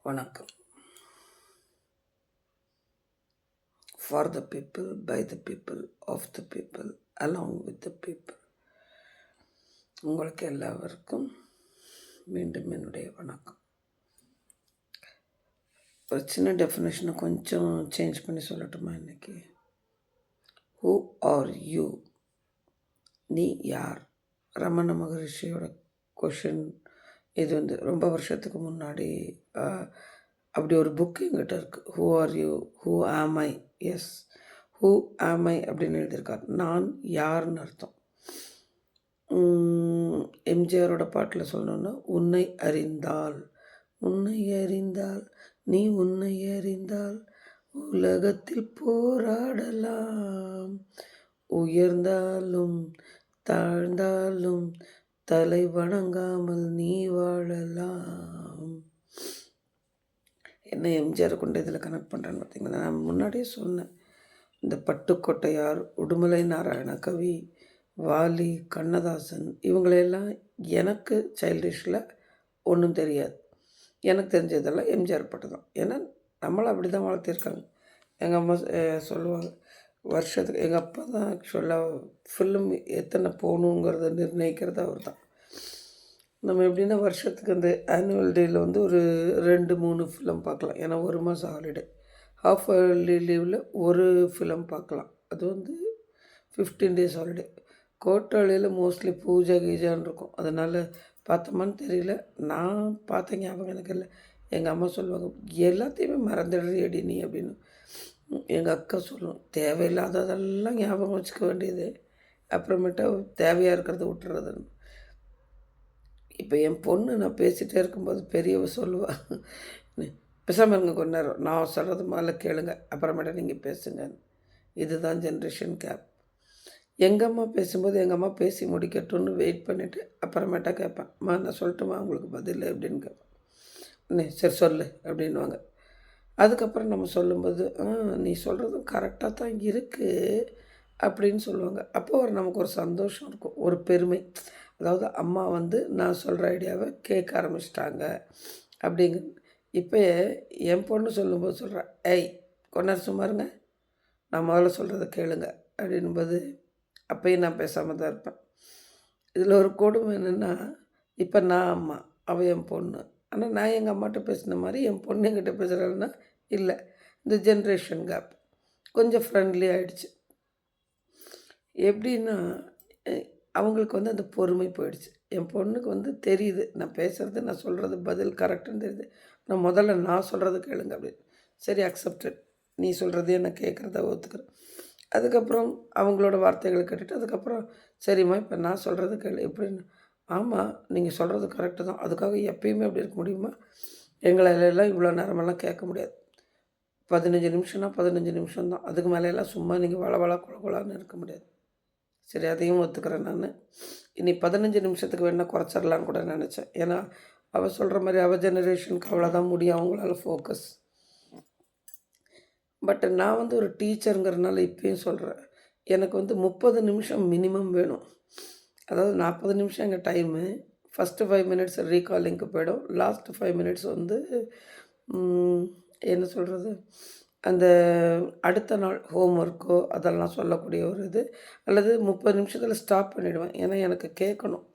வணக்கம். For the people, by the people, of the people, along with the people. உங்களுக்கு எல்லாருக்கும் மீண்டும் என்னுடைய வணக்கம். ஒரு சின்ன டெஃபினேஷனை கொஞ்சம் சேஞ்ச் பண்ணி சொல்லட்டுமா இன்னைக்கு? Who are you? நீ யார்? ரமண மகரிஷியோட கொஷின் இது ரொம்ப வருஷத்துக்கு முன்னாடி அப்படி ஒரு புக் எங்கிட்ட இருக்குது. Who are you? ஹூ ஆம் ஐ? எஸ், ஹூ ஆம் ஐ அப்படின்னு எழுதியிருக்கார். நான் யாருன்னு அர்த்தம். எம்ஜிஆரோட பாட்டில் சொல்லணுன்னா, உன்னை அறிந்தால், உன்னை அறிந்தால், நீ உன்னை அறிந்தால் உலகத்தில் போராடலாம், உயர்ந்தாலும் தாழ்ந்தாலும் தலை வணங்காமல் நீ வாழலாம். என்ன எம்ஜிஆர் கொண்டு இதில் கனெக்ட் பண்ணுறேன்னு பார்த்தீங்கன்னா, நான் முன்னாடியே சொன்னேன். இந்த பட்டுக்கோட்டையார், உடுமலை நாராயண கவி, வாலி, கண்ணதாசன் இவங்களையெல்லாம் எனக்கு சைல்டிஷில் ஒன்றும் தெரியாது. எனக்கு தெரிஞ்சதெல்லாம் எம்ஜிஆர் பாட்டு தான். ஏன்னா நம்மளை அப்படி தான் வளர்த்திருக்காங்க. எங்கள் அம்மா சொல்லுவாங்க, வருஷத்துக்கு எங்கள் அப்பா தான் ஆக்சுவலாக ஃபில்ம் எத்தனை போகணுங்கிறத நிர்ணயிக்கிறது அவர் தான். நம்ம எப்படின்னா வருஷத்துக்கு அந்த ஆனுவல் டேயில் ஒரு 2-3 ஃபிலிம் பார்க்கலாம். ஏன்னா ஒரு மாதம் ஹாலிடே. ஹாஃப் இயர்லி லீவில் ஒரு ஃபிலிம் பார்க்கலாம். அது 15 டேஸ் ஹாலிடே. கோட்டாளியில் மோஸ்ட்லி பூஜை கீஜான்னு இருக்கும். அதனால் பார்த்தோமான்னு தெரியல. நான் பார்த்த ஞாபகம் எனக்கு இல்லை. எங்கள் அம்மா சொல்லுவாங்க, எல்லாத்தையுமே மறந்துடுறியடி நீ அப்படின்னு. எங்கள் அக்கா சொல்லுவோம், தேவையில்லாததெல்லாம் ஞாபகம் வச்சுக்க வேண்டியது, அப்புறமேட்டா தேவையாக இருக்கிறத விட்டுறதுன்னு. இப்போ என் பொண்ணு நான் பேசிகிட்டே இருக்கும்போது பெரியவ சொல்லுவா, பேசாமல் இருங்க கொஞ்ச நேரம், நான் சொல்கிறது மேலே கேளுங்க, அப்புறமேட்டா நீங்கள் பேசுங்கன்னு. இதுதான் ஜென்ரேஷன் கேப். எங்கள் அம்மா பேசும்போது எங்கள் அம்மா பேசி முடிக்கட்டும்னு வெயிட் பண்ணிவிட்டு அப்புறமேட்டா கேட்பேன், அம்மா நான் சொல்லட்டுமா உங்களுக்கு பதில் அப்படின்னு கேட்பேன். சரி சொல்லு அப்படின்வாங்க. அதுக்கப்புறம் நம்ம சொல்லும்போது நீ சொல்கிறதும் கரெக்டாக தான் இருக்குது அப்படின்னு சொல்லுவாங்க. அப்போ நமக்கு ஒரு சந்தோஷம் இருக்கும், ஒரு பெருமை. அதாவது அம்மா நான் சொல்கிற ஐடியாவை கேட்க ஆரம்பிச்சிட்டாங்க அப்படிங்க. இப்போ என் பொண்ணு சொல்லும்போது சொல்கிறேன், ஏய் கொஞ்ச நேரம் சும்மா இருங்க, நான் முதல்ல சொல்கிறத கேளுங்க அப்படின்போது அப்பயும் நான் பேசாமல் தான் இருப்பேன். இதில் ஒரு கொடுமை என்னென்னா, இப்போ நான் அம்மா, அவள் என் பொண்ணு. ஆனால் நான் எங்கள் அம்மாட்ட பேசின மாதிரி என் பொண்ணு என்கிட்ட பேசுகிறாள்னா இல்லை. இந்த ஜென்ரேஷன் கேப் கொஞ்சம் ஃப்ரெண்ட்லி ஆகிடுச்சு. எப்படின்னா அவங்களுக்கு அந்த பொறுமை போயிடுச்சு. என் பொண்ணுக்கு தெரியுது, நான் பேசுகிறது, நான் சொல்கிறது பதில் கரெக்டுன்னு தெரியுது. முதல்ல நான் சொல்கிறது கேளுங்க அப்படின்னு. சரி, அக்செப்டட், நீ சொல்கிறதே நான் கேட்குறத ஒத்துக்கிறேன். அதுக்கப்புறம் அவங்களோட வார்த்தைகளை கேட்டுட்டு அதுக்கப்புறம் சரிம்மா இப்போ நான் சொல்கிறது கேளு எப்படின்னு. ஆமாம், நீங்கள் சொல்கிறது கரெக்டு தான், அதுக்காக எப்பயுமே அப்படி இருக்க முடியுமா? எங்களாலெல்லாம் இவ்வளோ நேரமெல்லாம் கேட்க முடியாது. 15 நிமிஷம்னா 15 நிமிஷம் தான், அதுக்கு மேலேலாம் சும்மா நீங்கள் வள குழகுலான்னு இருக்க முடியாது. சரி, அதையும் ஒத்துக்கிறேன் நான். இனி 15 நிமிஷத்துக்கு வேணால் குறைச்சிடலான்னு கூட நினச்சேன். ஏன்னா அவள் சொல்கிற மாதிரி அவள் ஜெனரேஷனுக்கு அவ்வளோதான் முடியும் அவங்களால ஃபோக்கஸ். பட் நான் ஒரு டீச்சருங்கிறதுனால இப்பயும் சொல்கிறேன், எனக்கு 30 நிமிஷம் மினிமம் வேணும். அதாவது 40 நிமிஷம் எங்கள் டைமு. ஃபஸ்ட்டு 5 மினிட்ஸ் ரீகாலிங்க்கு போய்டும். லாஸ்ட்டு 5 மினிட்ஸ் என்ன சொல்கிறது, அந்த அடுத்த நாள் ஹோம் ஒர்க்கோ அதெல்லாம் சொல்லக்கூடிய ஒரு இது. அல்லது 30 நிமிஷத்தில் ஸ்டாப் பண்ணிவிடுவேன். ஏன்னா எனக்கு கேட்கணும்,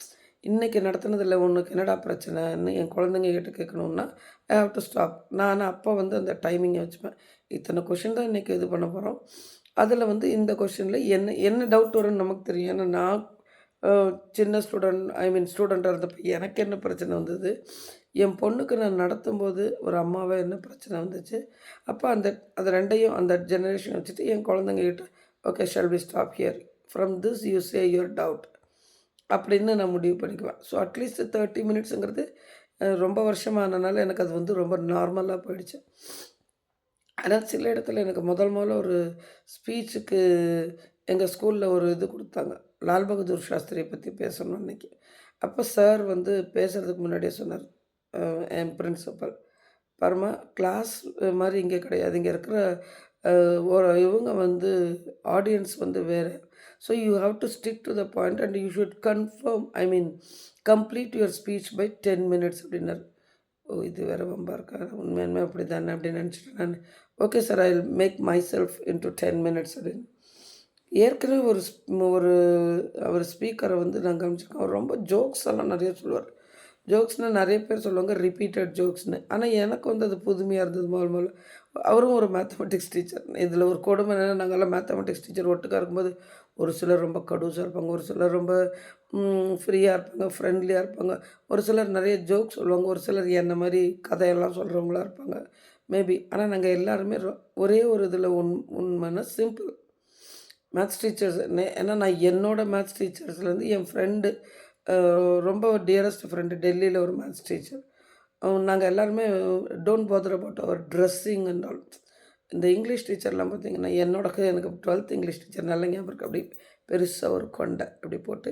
இன்றைக்கி நடத்துனதில் உனக்கு என்னடா பிரச்சனைன்னு என் குழந்தைங்க கிட்ட கேட்கணுன்னா ஐ ஹாவ் டு ஸ்டாப். நான் அப்போ அந்த டைமிங்கை வச்சுப்பேன். இத்தனை கொஷின் தான் இன்றைக்கி இது பண்ண போகிறோம். அதில் இந்த கொஷினில் என்ன என்ன டவுட் வரும்னு நமக்கு தெரியும். ஏன்னா நான் சின்ன ஸ்டூடெண்ட்டாக இருந்தப்போ எனக்கு என்ன பிரச்சனை வந்தது, என் பொண்ணுக்கு நான் நடத்தும்போது ஒரு அம்மாவை என்ன பிரச்சனை வந்துச்சு. அப்போ அது ரெண்டையும் அந்த ஜெனரேஷன் வச்சுட்டு என் குழந்தைங்ககிட்ட okay shall we stop here, from this you say your doubt அப்படின்னு நான் முடிவு பண்ணிக்குவேன். ஸோ அட்லீஸ்ட் 30 மினிட்ஸுங்கிறது ரொம்ப வருஷமானனால எனக்கு அது ரொம்ப நார்மலாக போயிடுச்சு. ஆனால் சில இடத்துல எனக்கு முதல்ல ஒரு ஸ்பீச்சுக்கு எங்கள் ஸ்கூலில் ஒரு இது கொடுத்தாங்க, லால் பகதூர் சாஸ்திரியை பற்றி பேசணும் அன்றைக்கி. அப்போ சார் பேசுகிறதுக்கு முன்னாடியே சொன்னார், என் பிரின்சிபல், பாருமா கிளாஸ் மாதிரி இங்கே கிடையாது, இங்கே இருக்கிற இவங்க ஆடியன்ஸ் வேறு. So you have to stick to the point and you should complete your speech by 10 minutes அப்படின்னாரு. ஓ! இது வேற வம்பா இருக்கா? உண்மையாலுமே அப்படி தானே அப்படின்னு நினச்சுட்டு நான், okay sir I will make myself into 10 minutes அப்படின்னு. ஏற்கனவே ஒரு அவர் ஸ்பீக்கரை வந்து நான் கவனிச்சிருக்கேன். அவர் ரொம்ப ஜோக்ஸ் எல்லாம் நெறைய சொல்லுவார். ஜோக்ஸ்னால் நெறைய பேர் சொல்லுவாங்க ரிப்பீட்டட் ஜோக்ஸ்ன்னு. ஆனா எனக்கு வந்து அது புதுமையா இருந்தது மொதல்ல. அவரும் ஒரு மேத்தமெட்டிக்ஸ் டீச்சர். இதில ஒரு கொடுமை என்னன்னா, நாங்கலாம் மேத்தமெட்டிக்ஸ் டீச்சர் ஒட்டுக்கா இருக்கும்போது, ஒரு சிலர் ரொம்ப கடுசா இருப்பாங்க. ஒரு சிலர் ரொம்ப ஃப்ரீயா இருப்பாங்க, ஃப்ரெண்ட்லியா இருப்பாங்க. ஒரு சிலர் நெறைய ஜோக் சொல்லுவாங்க. ஒரு சிலர் என்ன மாரி கதையெல்லாம் சொல்றவங்களா இருப்பாங்க. மேபி. ஆனா நாங்க எல்லாருமே ஒரே ஒரு இதில உண்மைன்னா சிம்பிள். மேத்ஸ் டீச்சர்ஸ் ஏன்னா நான் என்னோட மேத்ஸ் டீச்சர்ஸ்லேருந்து என் ஃப்ரெண்டு ரொம்ப டியரஸ்ட் ஃப்ரெண்டு டெல்லியில ஒரு மேத்ஸ் டீச்சர். நாங்க எல்லாருமே don't bother about our dressing and all. இந்த இங்கிலீஷ் டீச்சர்லாம் பார்த்தீங்கன்னா, எனக்கு 12த் இங்கிலீஷ் டீச்சர் நல்ல ஞாபகம் இருக்கு. அப்படியே பெருசா ஒரு கொண்ட அப்படி போட்டு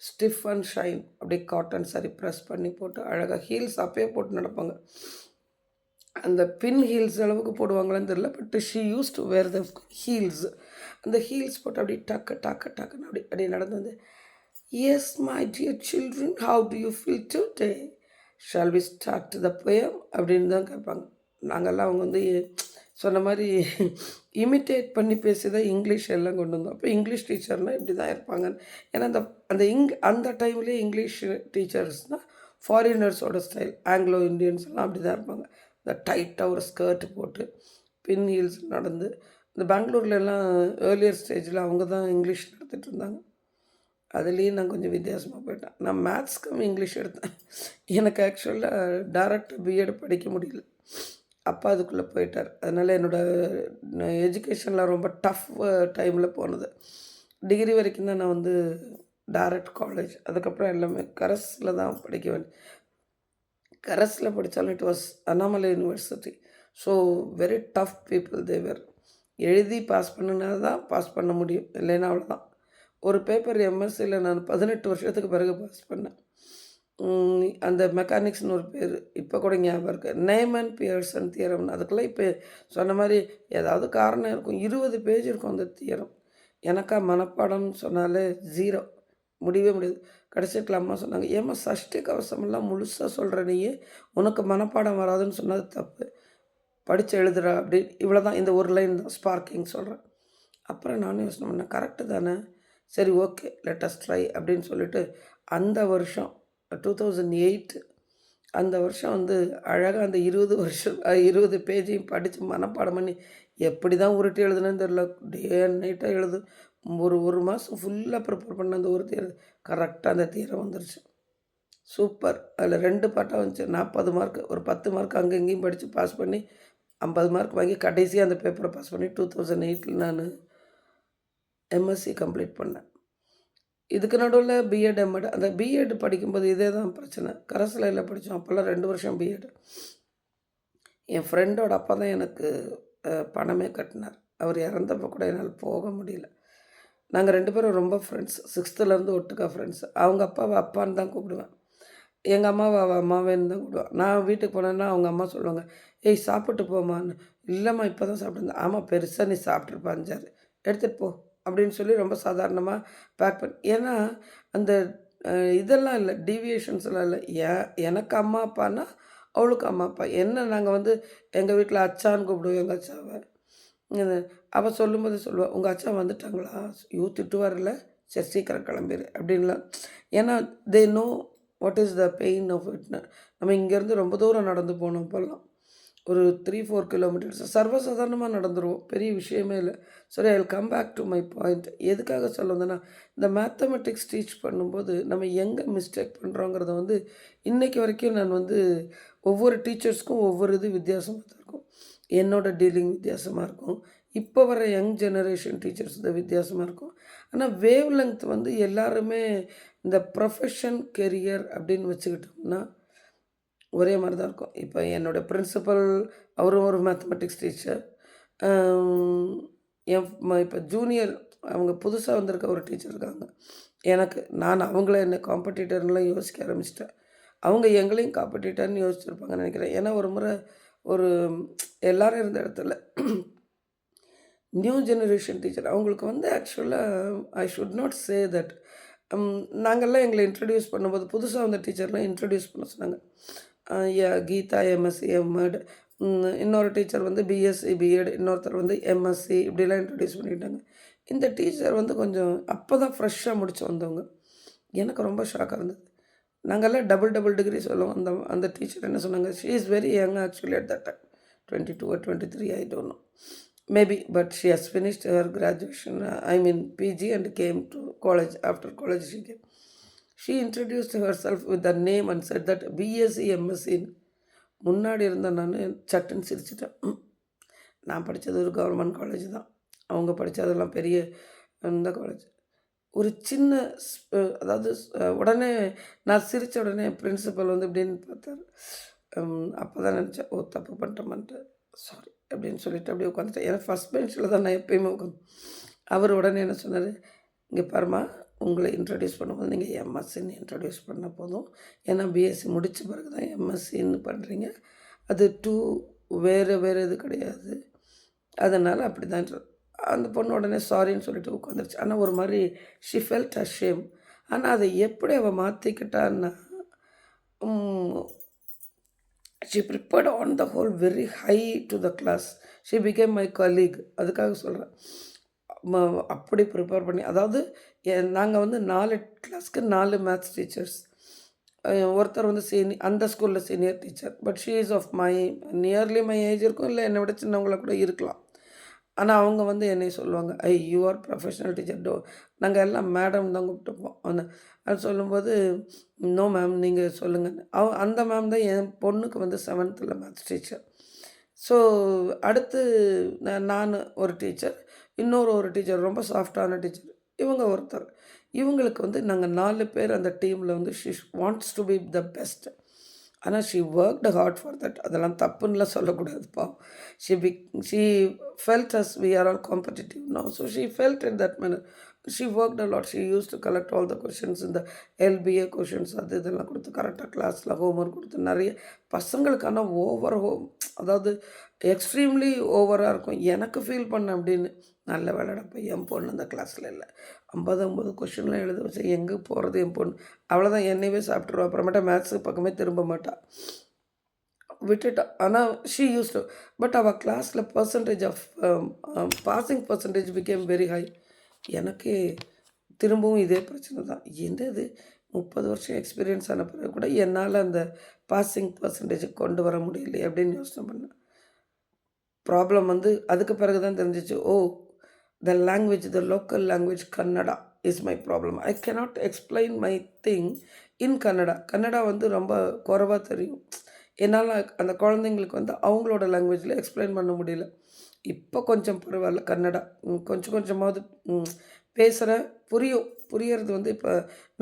ஸ்டிஃப் அண்ட் ஷைன் அப்படியே காட்டன் சாரி ப்ரெஸ் பண்ணி போட்டு அழகா ஹீல்ஸ் அப்பயே போட்டு நடப்பாங்க. அந்த பின் ஹீல்ஸ் அளவுக்கு போடுவாங்களான்னு தெரியல. But she use to wear the heels. அந்த ஹீல்ஸ் போட்டு அப்படியே டக்கு டக்கு டக்குன்னு அப்படியே நடந்து வந்து, "yes my dear children how do you feel today? Shall we start the poem?" அப்படின்னு தான் கேட்பாங்க. நாங்கள்லாம் அவங்க வந்து சொன்ன மாரி இமிட்டேட் பண்ணி பேசி தான் இங்கிலீஷ் எல்லாம் கொண்டு வந்தோம். அப்போ இங்கிலீஷ் டீச்சர்னால் இப்படி தான் இருப்பாங்கன்னு. ஏன்னா அந்த அந்த அந்த டைம்லேயே இங்கிலீஷ் டீச்சர்ஸ்னால் ஃபாரினர்ஸோட ஸ்டைல். ஆங்கிலோ இண்டியன்ஸ்லாம் அப்படி தான் இருப்பாங்க. இந்த டைட்டாக ஒரு ஸ்கர்ட் போட்டு, பின் ஹீல்ஸ் நடந்து, இந்த பெங்களூர்லலாம் ஏர்லியர் ஸ்டேஜில அவங்க தான் இங்கிலீஷ் நடத்திட்டு இருந்தாங்க. அதுலேயும் நான் கொஞ்சம் வித்தியாசமா போயிட்டேன். நான் மேத்ஸ் கம் இங்கிலீஷ் எடுத்தேன். எனக்கு ஆக்சுவலா டைரக்ட் பிஎட் படிக்க முடியல. அப்பா அதுக்குள்ளே போயிட்டார். அதனால என்னோட எஜுகேஷன்லாம் ரொம்ப டஃப் டைமில போனது. டிகிரி வரைக்கும் தான் நான் வந்து டைரக்ட் காலேஜ். அதுக்கப்புறம் எல்லாமே கரஸ்ல தான் படிக்க கரஸ்ல படித்தாலும் it was Annamalai university. So very tough people there. எழுதி பாஸ் பண்ணுனா தான் பாஸ் பண்ண முடியும். இல்லைன்னா அவ்வளோதான். ஒரு பேப்பர் எம்எஸ்சியில் நான் 18 வருஷத்துக்கு பிறகு பாஸ் பண்ணேன். அந்த மெக்கானிக்ஸ்னு ஒரு பேர் இப்போ கூட ஞாபகம் இருக்கு. நேமன் பியர்சன் தியரம்னு அதுக்கெல்லாம் இப்போ சொன்ன மாதிரி ஏதாவது காரணம் இருக்கும். 20 பேஜ் இருக்கும் அந்த தியரம். எனக்கா மனப்பாடம்னு சொன்னாலே 0. முடியவே முடியாது. கடைசில அம்மா சொன்னாங்க, "ஏம்மா சஷ்டி கவசமெல்லாம் முழுசா சொல்ற நீயி, உனக்கு மனப்பாடம் வராதுன்னு சொன்னா அது தப்பு. படிச்சு எழுதுடா" அப்படின்னு இவ்வளோதான் இந்த ஒரு லைன் தான் ஸ்பார்க்கிங் சொல்றேன். அப்புறம் நானும் யோசனை பண்ணேன், கரெக்ட்டு தானே. சரி ஓகே லெட் அஸ் ட்ரை அப்படின்னு சொல்லிட்டு, அந்த வருஷம் 2008 அந்த வருஷம் வந்து அழகா அந்த 20 வருஷம் 20 பேஜையும் படிச்சு மனப்பாடம் பண்ணி, எப்படி தான் உருட்டி எழுதுனேன்னு தெரியல. டே அண்ட் நைட்டா ஒரு மாதம் ஃபுல்லா ப்ரிப்பேர் பண்ண அந்த ஒரு கரெக்ட்டா அந்த தியரம் வந்துருச்சு. சூப்பர்! அதில 2 பார்ட்டா வந்துச்சு. 40 மார்க். ஒரு 10 மார்க் அங்க இங்கேயும் படிச்சு பாஸ் பண்ணி, 50 மார்க் வாங்கி கடைசியா அந்த பேப்பர பாஸ் பண்ணி 2008ல நானு எம்எஸ்சி கம்ப்ளீட் பண்ணேன். இதுக்கு நடுவுல பிஎட், எம்எட் அந்த பிஎட் படிக்கும்போது இதே தான் பிரச்சனை. கரஸ்ல படிச்சோம். அப்போலாம் 2 வருஷம் பிஎட். என் ஃப்ரெண்டோட அப்பா தான் எனக்கு பணமே கட்டினார். அவர் இறந்தப்போ கூட என்னால போக முடியல. நாங்க 2 பேரும் ரொம்ப ஃப்ரெண்ட்ஸ். 6த்துலேருந்து ஒட்டுக்கா ஃப்ரெண்ட்ஸ். அவங்க அப்பாவ அப்பான்னு தான் கூப்பிடுவேன். எங்க அம்மாவ அவ அம்மாவேன்னு தான் கூப்பிடுவா. நான் வீட்டுக்கு போனேன்னா, அவங்க அம்மா சொல்லுவாங்க, "ஏய் சாப்பிட்டு போம்மான்னு." "இல்லம்மா இப்ப தான் சாப்பிட்டேன்." "ஆமா பெருசா நீ சாப்பிட்டுருப்ப 5, 6 எடுத்துட்டு போ." அப்படின்னு சொல்லி ரொம்ப சாதாரணமா பேக் ஏன்னா அந்த அ இதெல்லாம் இல்ல. டீவியேஷன்ஸ்லாம் இல்ல. எனக்கு அம்மா, அப்பான்னா, அவளுக்கு அம்மா, அப்பா. என்ன நாங்க வந்து எங்க வீட்ல அச்சான்னு கூப்பிடுவோம் எங்க அச்சாவ. இது அவ சொல்லும்போது சொல்லுவா, "உங்க அச்சா வந்துட்டாங்களா? ஐயோ! திட்டுவாருல்ல. சரி சீக்கிரம் கிளம்பிரு." அப்படின்லாம். ஏன்னா they know what is the pain of it. நம்ம இங்கேருந்து ரொம்ப தூரம் நடந்து போனோம் அப்போலாம். ஒரு 3, 4 கிலோமீட்டர்ஸ் சர்வசாதாரணமா நடந்துருவோம். பெரிய விஷயமே இல்ல. சரி I will come back to my point. எதுக்காக சொல்ல வந்தேன்னா, இந்த மேத்தமெட்டிக்ஸ் டீச் பண்ணும்போது நம்ம எங்க மிஸ்டேக் பண்றோங்கிறத வந்து இன்னைக்கு வரைக்கும் நான் வந்து ஒவ்வொரு டீச்சர்ஸ்க்கும் ஒவ்வொரு இது வித்தியாசமா தான் இருக்கும். என்னோட டீலிங் வித்தியாசமா இருக்கும். இப்போ வர யங் ஜெனரேஷன் டீச்சர்ஸ் இது வித்தியாசமா இருக்கும். ஆனா வேவ் லெங்த் வந்து எல்லாருமே இந்த ப்ரொஃபஷன், கெரியர் அப்படின்னு வச்சுக்கிட்டோம்னா ஒரே மாரி தான் இருக்கும். இப்ப என்னோட பிரின்சிபல் அவரும் ஒரு மேத்தமெட்டிக்ஸ் டீச்சர். அம் இப்ப ஜூனியர் அவங்க புதுசா வந்திருக்க ஒரு டீச்சர் இருக்காங்க. நான் அவங்கள என்ன காம்படிட்டர்ன்லாம் யோசிக்க ஆரம்பிச்சுட்டேன். அவங்க எங்களையும் காம்படிட்டர்ன்னு யோசிச்சிருப்பாங்கன்னு நெனைக்கிறேன். ஏன்னா ஒரு முறை ஒரு எல்லாரும் இருந்த இடத்துல நியூ ஜெனரேஷன் டீச்சர் அவங்களுக்கு வந்து ஆக்சுவலா I should not say that நாங்கலாம் எங்கள இன்ட்ரோடியூஸ் பண்ணும்போது புதுசா வந்த டீச்சர்லாம் இன்ட்ரோடியூஸ் பண்ண சொன்னாங்க. கீதா எம்எஸ்சி எம்எட், இன்னொரு டீச்சர் வந்து பிஎஸ்சி பிஎட், இன்னொருத்தர் வந்து எம்எஸ்சி இப்படிலாம் இன்ட்ரடியூஸ் பண்ணிட்டாங்க. இந்த டீச்சர் வந்து கொஞ்சம் அப்போ தான் ஃப்ரெஷ்ஷாக முடிச்சு வந்தவங்க. எனக்கு ரொம்ப ஷாக்காக இருந்தது. நாங்கலாம் டபுள் டபுள் டிகிரி சொல்லுவோம். அந்த அந்த டீச்சர் என்ன சொன்னாங்க, she is very young actually at that time. 22 or 23 I don't know. Maybe, but she has finished her graduation, I mean PG, and came to college. After college, she came. She introduced herself with the name and said that BSc, MSc. முன்னாடி இருந்த நான் சட்டுன்னு சிரிச்சிட்டேன். நான் படித்தது ஒரு government college தான். அவங்க படித்ததெல்லாம் பெரிய இந்த காலேஜ். ஒரு சின்ன அதாவது உடனே நான் சிரித்த உடனே பிரின்சிபல் வந்து இப்படின்னு பார்த்தாரு. அப்போ தான் நினச்சேன், ஓ தப்பு பண்ணிட்டோமான்ட்டு, சாரி அப்படின்னு சொல்லிட்டு அப்படியே உட்காந்துட்டேன். ஏன்னா ஃபஸ்ட் பெஞ்சில் தான் நான் எப்பயுமே உட்காந்து. அவர் உடனே என்ன சொன்னார், இங்கே பாருமா, உங்களை இன்ட்ரடியூஸ் பண்ணும்போது நீங்கள் எம்எஸ்சின்னு இன்ட்ரடியூஸ் பண்ண போதும். ஏன்னா பிஎஸ்சி முடித்த பிறகு தான் எம்எஸ்சின்னு பண்ணுறீங்க. அது வேறு வேறு இது கிடையாது. அதனால் அப்படி தான் அந்த பொண்ணு உடனே சாரின்னு சொல்லிட்டு உட்காந்துருச்சு. ஆனால் ஒரு மாதிரி ஷி ஃபெல்ட் அஷேம். ஆனால் அதை எப்படி அவள் மாற்றிக்கிட்டான்னா, she prepared on the whole very high to the class. She became my colleague. அதுக்காக சொல்கிறேன். அப்படி ப்ரிப்பேர் பண்ணி, அதாவது நாங்கள் வந்து 4 கிளாஸ்க்கு 4 மேத்ஸ் டீச்சர்ஸ். ஒருத்தர் வந்து அந்த ஸ்கூலில் senior teacher. But she is of my nearly my age இருக்கும், இல்லை என்னை விட சின்னவங்கள கூட இருக்கலாம். ஆனால் அவங்க வந்து என்னை சொல்லுவாங்க, யூ ஆர் ப்ரொஃபஷனல் டீச்சர். நாங்கள் எல்லாம் மேடம் தான் கூப்பிட்டுப்போம். அது சொல்லும்போது, நோ மேம் நீங்கள் சொல்லுங்கள். அந்த மேம் தான் என் பொண்ணுக்கு வந்து 7th மேத்ஸ் டீச்சர். ஸோ அடுத்து நான் ஒரு டீச்சர், ஒரு டீச்சர் ரொம்ப சாஃப்டான டீச்சர், இவங்க ஒருத்தர். இவங்களுக்கு வந்து நாங்கள் 4 பேர் அந்த டீமில் வந்து she wants to be the best. ஆனால் she worked hard for that. அதெல்லாம் தப்புன்னுலாம் சொல்லக்கூடாதுப்பா. She felt as we are all competitive no. So she felt in that manner. She worked a lot. She use to collect all the questions, இந்த LPA questions அது இதெல்லாம் கொடுத்து கரெக்டாக கிளாஸில் homework கொடுத்து நிறைய பசங்களுக்கான அதாவது எக்ஸ்ட்ரீம்லி ஓவராக இருக்கும். எனக்கு ஃபீல் பண்ண அப்படின்னு, நல்ல வேலைடப்போ என் பொண்ணு அந்த கிளாஸில் இல்லை. 50 கொஷின்லாம் எழுத வச்சு எங்கே போகிறது என் பொண்ணு, அவ்வளோதான் என்னையவே சாப்பிட்ருவா. அப்புறமேட்டா மேத்ஸு பக்கமே திரும்ப மாட்டாள், விட்டுட்டா. ஆனால் ஷீ யூஸ் டு. பட் அவள் கிளாஸில் percentage of passing percentage became very high. எனக்கே திரும்பவும் இதே பிரச்சனை தான். இது 30 வருஷம் எக்ஸ்பீரியன்ஸ் ஆன பிறகு கூட என்னால் அந்த பாசிங் பர்சன்டேஜை கொண்டு வர முடியலையே அப்படின்னு யோசனை பண்ணேன். ப்ராப்ளம் வந்து அதுக்கு பிறகு தான் தெரிஞ்சிச்சு, the language, the local language Kannada is my problem. I cannot explain my thing in Kannada. Kannada வந்து ரொம்ப குறைவாக தெரியும். என்னால் அந்த குழந்தைங்களுக்கு வந்து அவங்களோட லாங்குவேஜில் எக்ஸ்பிளைன் பண்ண முடியல. இப்போ கொஞ்சம் பரவாயில்ல, கன்னடா கொஞ்சம் கொஞ்சமாவது பேசுகிறேன், புரியறது வந்து இப்போ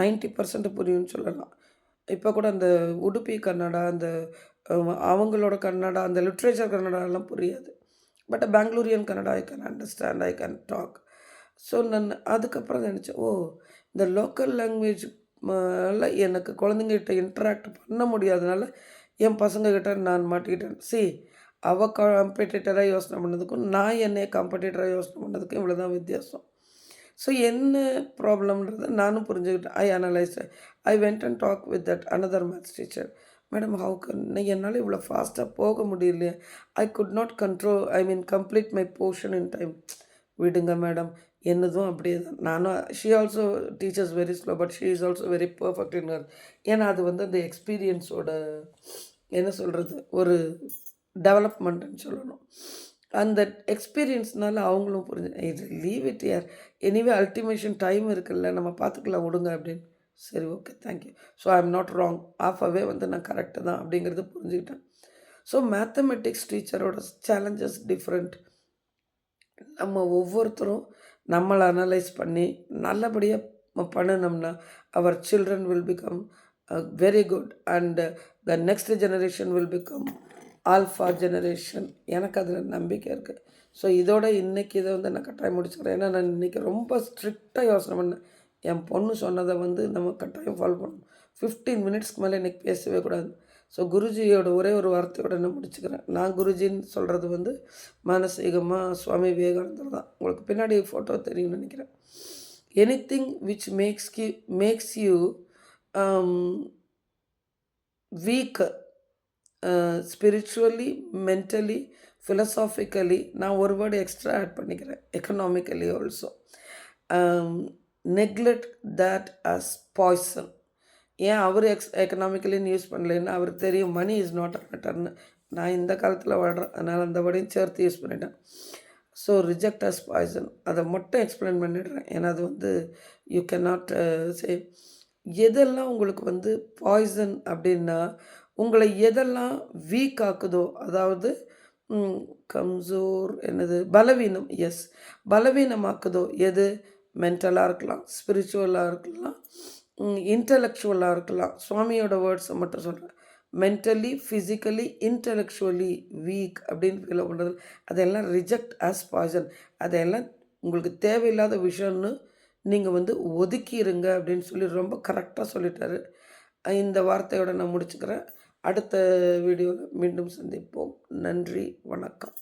90% புரியும்னு சொல்லலாம். இப்போ கூட அந்த உடுப்பி கன்னடா, அந்த அவங்களோட கன்னடா, அந்த லிட்ரேச்சர் கன்னடாலாம் புரியாது. But Bangalorean Kannada I can understand, I can talk. So நான் அதுக்கப்புறம் நினச்சேன், இந்த லோக்கல் லாங்குவேஜ் எனக்கு குழந்தைங்ககிட்ட இன்ட்ராக்ட் பண்ண முடியாதனால என் பசங்கக்கிட்ட நான் மாட்டிக்கிட்டேன். அவள் காம்படிட்டராக யோசனை பண்ணதுக்கும் நான் என்னைய காம்படிட்டராக யோசனை பண்ணதுக்கும் இவ்வளோ தான் வித்தியாசம். ஸோ என்ன ப்ராப்ளம்ன்றதை நானும் புரிஞ்சுக்கிட்டேன். I analysed. I went and talk with that another maths teacher. Madam, என்னால் இவ்வளோ ஃபாஸ்ட்டாக போக முடியலையே. I could not complete my portion in time. விடுங்க மேடம், என்னதும் அப்படியே தான். நானும் she also teachers very slow, but she is also very perfect in her. ஏன்னா அது வந்து அந்த எக்ஸ்பீரியன்ஸோட என்ன சொல்கிறது, ஒரு டெவலப்மெண்ட்டுன்னு சொல்லணும். அந்த எக்ஸ்பீரியன்ஸ்னால அவங்களும் இது லீவ் இட் யார், எனிவே அல்டிமேஷன் டைம் இருக்குல்ல, நம்ம பார்த்துக்கலாம் விடுங்க அப்படின்னு. சரி, okay, thank you. So I am not wrong. ஆஃபாகவே வந்து நான் கரெக்டு தான் அப்படிங்கிறது புரிஞ்சுக்கிட்டேன். ஸோ மேத்தமெட்டிக்ஸ் டீச்சரோட சேலஞ்சஸ் டிஃப்ரெண்ட். நம்ம ஒவ்வொருத்தரும் நம்மளை அனலைஸ் பண்ணி நல்லபடியாக பண்ணினோம்னா our children will become very good and the next generation will become alpha generation. எனக்கு அதில் நம்பிக்கை இருக்குது. ஸோ இதோட இன்றைக்கி இதை வந்து நான் கட்டாயம் முடிச்சுக்கிறேன். ஏன்னா நான் இன்றைக்கி ரொம்ப ஸ்ட்ரிக்டாக யோசனை பண்ணேன். என் பொண்ணு சொன்னதை வந்து நம்ம கட்டாயம் ஃபாலோ பண்ணணும். 15 மினிட்ஸ்க்கு மேலே இன்றைக்கி பேசவே கூடாது. ஸோ குருஜியோட ஒரே ஒரு வார்த்தையோடு நான் முடிச்சுக்கிறேன். நான் குருஜின்னு சொல்கிறது வந்து மானசீகமாக சுவாமி விவேகானந்தர் தான். உங்களுக்கு பின்னாடி ஃபோட்டோ தெரியும்னு நினைக்கிறேன். Anything which makes you weak spiritually, mentally, philosophically நான் ஒரு வேர்டு எக்ஸ்ட்ரா ஆட் பண்ணிக்கிறேன். Economically also. Neglect that as poison. ஏன் அவர் எக்கனாமிக்கலின்னு யூஸ் பண்ணலைன்னா அவருக்கு தெரியும் மணி இஸ் நாட் அ மேட்டர்னு. நான் இந்த காலத்தில் வாழ்கிறேன், அதனால் அந்த வேர்டையும் சேர்த்து யூஸ் பண்ணிட்டேன். ஸோ ரிஜெக்ட் அஸ் பாய்சன் அதை மட்டும் எக்ஸ்பிளைன் பண்ணிடுறேன். ஏன்னா அது வந்து யூ கேனாட் சே எதெல்லாம் உங்களுக்கு வந்து பாய்சன் அப்படின்னா உங்களை எதெல்லாம் வீக் ஆக்குதோ, அதாவது கம்சோர் என்னது பலவீனம், எஸ் பலவீனமாக்குதோ எது மென்டலாக இருக்கலாம், ஸ்பிரிச்சுவலாக இருக்கலாம், இன்டலெக்சுவலாக இருக்கலாம். சுவாமியோட வேர்ட்ஸை மட்டும் சொல்கிறேன். மென்டலி, ஃபிசிக்கலி, இன்டலெக்சுவலி வீக் அப்படின்னு ஃபீல் பண்ணுறது அதெல்லாம் ரிஜெக்ட் ஆஸ் பாய்சன். அதையெல்லாம் உங்களுக்கு தேவையில்லாத விஷயம்னு நீங்கள் வந்து ஒதுக்கிடுங்க அப்படின்னு சொல்லி ரொம்ப கரெக்டாக சொல்லிட்டாரு. இந்த வார்த்தையோட நான் முடிச்சுக்கிறேன். அடுத்த வீடியோவில் மீண்டும் சந்திப்போம். நன்றி, வணக்கம்.